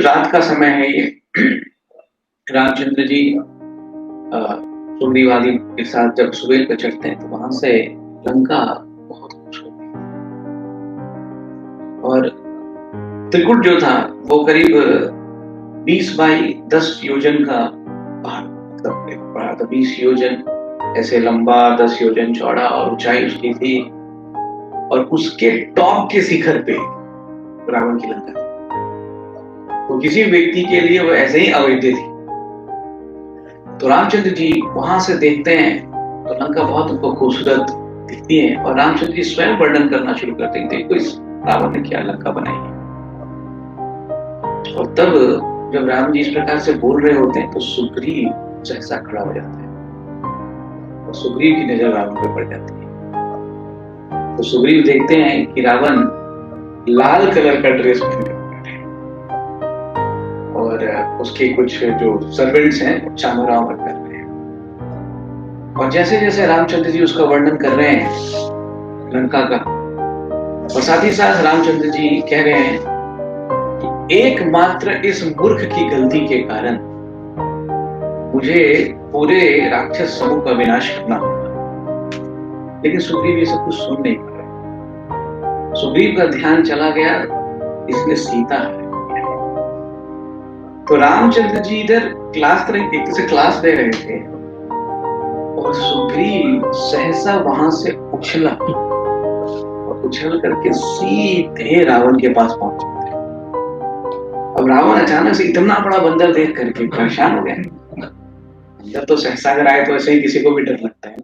रात का समय है ये। रामचंद्र जी सुग्रीव आदि के साथ जब सुबेल पे चढ़ते हैं तो वहां से लंका बहुत खुश होती है। और त्रिकुट जो था वो करीब 20 बाई 10 योजन का पहाड़, मतलब एक बड़ा था, 20 योजन ऐसे लंबा, 10 योजन चौड़ा और ऊंचाई उसकी थी। और उसके टॉप के शिखर पे रावण की लंका थी। तो किसी व्यक्ति के लिए वो ऐसे ही अवैध थी। तो रामचंद्र जी वहां से देखते हैं तो लंका बहुत उनको खूबसूरत दिखती है और रामचंद्र जी स्वयं वर्णन करना शुरू करते हैं, देखो इस रावण ने क्या लंका बनाई है। और तब जब राम जी इस प्रकार से बोल रहे होते हैं तो सुग्रीव सहसा खड़ा हो जाता है और सुग्रीव की नजर रावण पर पड़ जाती है। तो सुग्रीव देखते हैं कि रावण लाल कलर का ड्रेस पहन कर बैठा है और उसके कुछ जो सर्वेंट्स हैं चामर वामर कर रहे हैं। और जैसे जैसे रामचंद्र जी उसका वर्णन कर रहे हैं लंका का, और साथ ही साथ रामचंद्र जी कह रहे हैं कि एकमात्र इस मूर्ख की गलती के कारण मुझे पूरे राक्षस समूह का विनाश करना होगा। लेकिन सुग्रीव ये सब कुछ सुन नहीं पा रहे। सुग्रीव का ध्यान चला गया इसमें सीता है। तो रामचंद्र जी इधर एक से क्लास दे रहे थे और सुग्रीव सहसा वहां से उछला और उछल करके सीधे रावण के पास पहुंच गए। अब रावण अचानक से इतना बड़ा बंदर देख करके परेशान हो गया। बंदर तो सहसा अगर आए तो ऐसे ही किसी को भी डर लगता है।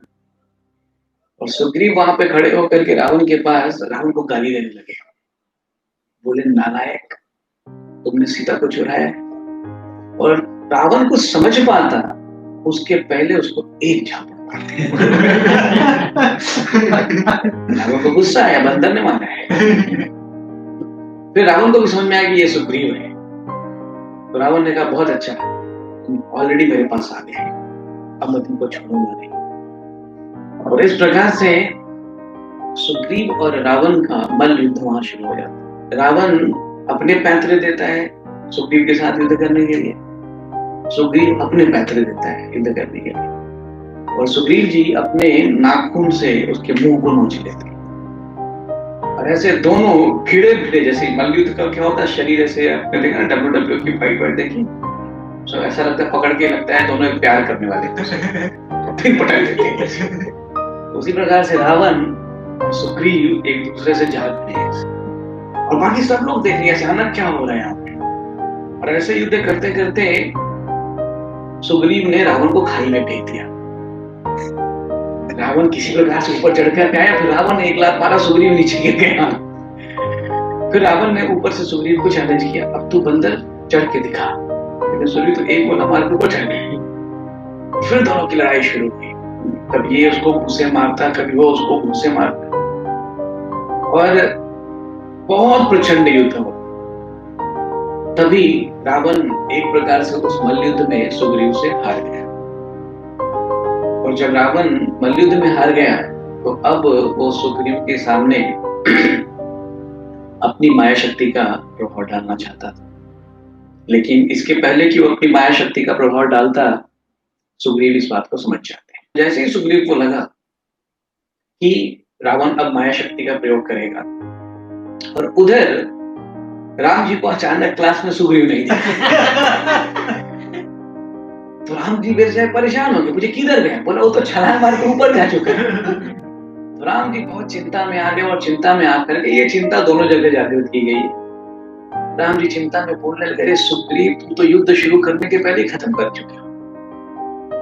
और सुग्रीव वहां पे खड़े होकर के रावण के पास रावण को गाली देने लगे, बोले नालायक, तुमने सीता को चुराया। और रावण को समझ पाता उसके पहले उसको एक झापड़ मारते। रावण को गुस्सा आया, बंदर ने मारा है। फिर रावण को भी समझ में आया कि ये सुग्रीव है। तो रावण ने कहा बहुत अच्छा, तुम ऑलरेडी मेरे पास आ गए, अब मैं तुमको छोड़ूंगा नहीं। और इस प्रकार से सुग्रीव और रावण का मल्ल युद्ध वहां शुरू हो जाता है। रावण अपने पैंतरे देता है सुग्रीव के साथ युद्ध करने के लिए, सुग्रीव अपने पैंतरे देता है युद्ध करने के लिए। और सुग्रीव जी अपने नाखून से उसके मुंह को नोच लेते हैं। और ऐसे दोनों भिड़े भिड़े, जैसे मल्लयुद्ध का क्या होता है, शरीर ऐसे देखा ना WWE की फाइट देखी, तो ऐसा लगता है पकड़ के लगता है दोनों प्यार करने वाले फिर पटक देते हैं। उसी प्रकार से रावण और सुग्रीव एक दूसरे से झाड़ रहे हैं और बाकी सब लोग देख रहे हैं अचानक क्या हो रहा है यहाँ पे। और ऐसे युद्ध करते करते सुग्रीव ने रावण को खाई में फेंक दिया। रावण किसी प्रकार से ऊपर चढ़कर आया, फिर रावण ने एक लात मारा, सुग्रीव नीचे गिर गया। फिर रावण ने ऊपर से सुग्रीव को चैलेंज किया, अब तू बंदर चढ़ के दिखा। लेकिन सुग्रीव तो एक गोला मार के ऊपर चढ़ गया। फिर दोनों की लड़ाई शुरू हुई, कभी ये उसको घूंसे मारता, कभी वो उसको घूंसे मारता और बहुत प्रचंड युद्ध हुआ। तभी रावण एक प्रकार से उस मल्लयुद्ध में सुग्रीव से हार गया। और जब रावण मल्लयुद्ध में हार गया तो अब वो सुग्रीव के सामने अपनी माया शक्ति का प्रभाव डालना चाहता था। लेकिन इसके पहले कि वो अपनी माया शक्ति का प्रभाव डालता, सुग्रीव इस बात को समझ जाते हैं। जैसे ही सुग्रीव को लगा कि रावण अब माया शक्ति का प्रयोग करेगा, और उधर राम जी को अचानक क्लास में सुग्रीव नहीं दिखा। तो राम जी बेचारे परेशान हो गए, मुझे किधर गए? बोला वो तो छलांग मार के ऊपर जा चुका है। तो राम जी बहुत चिंता में आ गए और चिंता में आकर के, ये चिंता दोनों जगह जागृत की गई। राम जी चिंता में बोलने लगे, सुग्रीव तुम तो युद्ध शुरू करने के पहले ही खत्म कर चुके हो,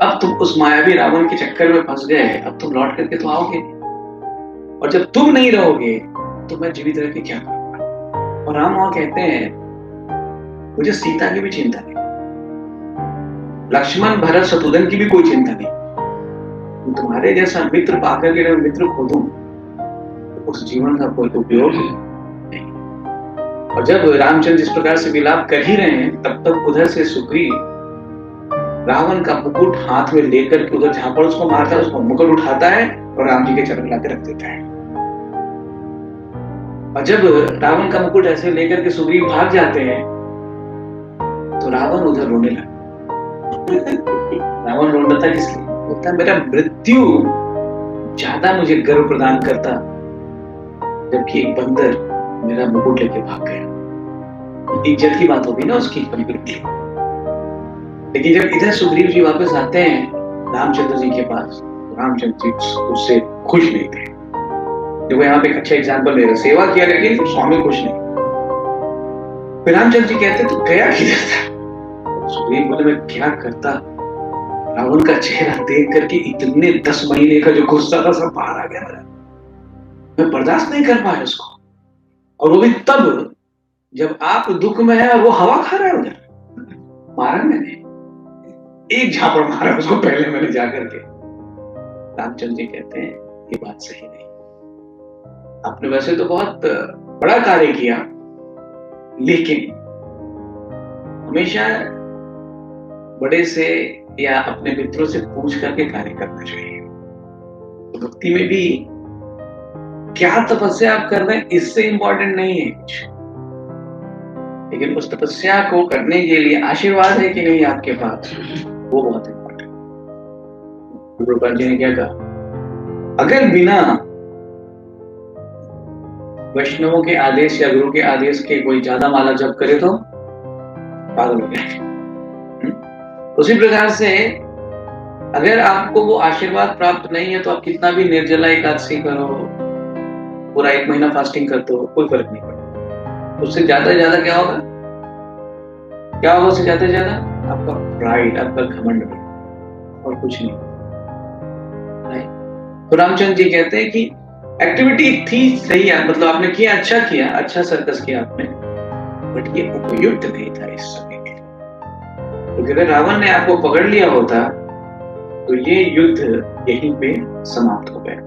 अब तुम उस मायावी रावण के चक्कर में फंस गए, अब तुम लौट करके तो आओगे नहीं, और जब तुम नहीं रहोगे तो मैं जीवित रह के क्या करूंगा? और राम वहां कहते हैं, मुझे सीता की भी चिंता नहीं, लक्ष्मण भरत शत्रुघ्न की भी कोई चिंता नहीं, तुम्हारे जैसा मित्र पाकर के मित्र खो दूं तो उस जीवन का कोई उपयोग नहीं। और जब रामचंद्र इस प्रकार से विलाप कर ही रहे हैं, तब तक उधर से सुग्रीव रावण का मुकुट हाथ में लेकर के उधर जहां पर उसको मारता है, उसको मुकुट उठाता है और राम जी के चरण लाके रख देता है। और जब रावण का मुकुट ऐसे लेकर के सुग्रीव भाग जाते हैं तो रावण उधर रोने लगा। रावण रोने था किसलिए? बोलता मेरा मृत्यु ज्यादा मुझे गर्व प्रदान करता, जबकि एक बंदर मेरा मुकुट लेके भाग गया। इज्जत की बात होगी ना उसकी कंप्लीटली। लेकिन जब इधर सुग्रीव जी वापस आते हैं रामचंद्र जी के पास, रामचंद्र जी उससे खुश नहीं थे। देखो यहाँ पे एक अच्छा एग्जाम्पल ले रहे, सेवा किया लेकिन स्वामी खुश नहीं। फिर रामचंद्र जी कहते तो गया किधर था? सुग्रीव बोले मैं क्या करता, रावण का चेहरा देख करके इतने 10 महीने का जो गुस्सा था सब बाहर आ गया मेरा। मैं बर्दाश्त नहीं कर पाया उसको, और वो भी तब जब आप दुख में है और वो हवा खा रहा है उधर। मारा मैंने, एक झापड़ मारा उसको पहले मैंने जाकर के। रामचंद्र जी कहते हैं ये बात सही नहीं, आपने वैसे तो बहुत बड़ा कार्य किया, लेकिन हमेशा बड़े से या अपने मित्रों से पूछ करके कार्य करना चाहिए। तो भक्ति में भी क्या तपस्या आप कर रहे हैं इससे इंपॉर्टेंट नहीं है कुछ, लेकिन उस तपस्या को करने के लिए आशीर्वाद है कि नहीं आपके पास, वो बहुत इंपॉर्टेंट। गुरुपाल जी ने क्या कहा, अगर बिना वैष्णवों के आदेश या गुरु के आदेश के कोई ज्यादा माला जप करे तो पागल हो जाएगा। उसी प्रकार से अगर आपको वो आशीर्वाद प्राप्त नहीं है तो आप कितना भी निर्जला एकादशी करो, पूरा 1 महीना फास्टिंग कर दो, कोई फर्क नहीं पड़ता। उससे ज्यादा से ज्यादा क्या होगा? क्या होगा उससे ज्यादा से ज्यादा? आपका प्राइड, आपका घमंड, और कुछ नहीं। तो रामचंद्र जी कहते हैं कि एक्टिविटी थी सही है, मतलब आपने किया, अच्छा किया, अच्छा सर्कस किया आपने, बट ये उपयुक्त नहीं था इस समय के लिए। तो अगर रावण ने आपको पकड़ लिया होता तो ये युद्ध यहीं पे समाप्त हो गया।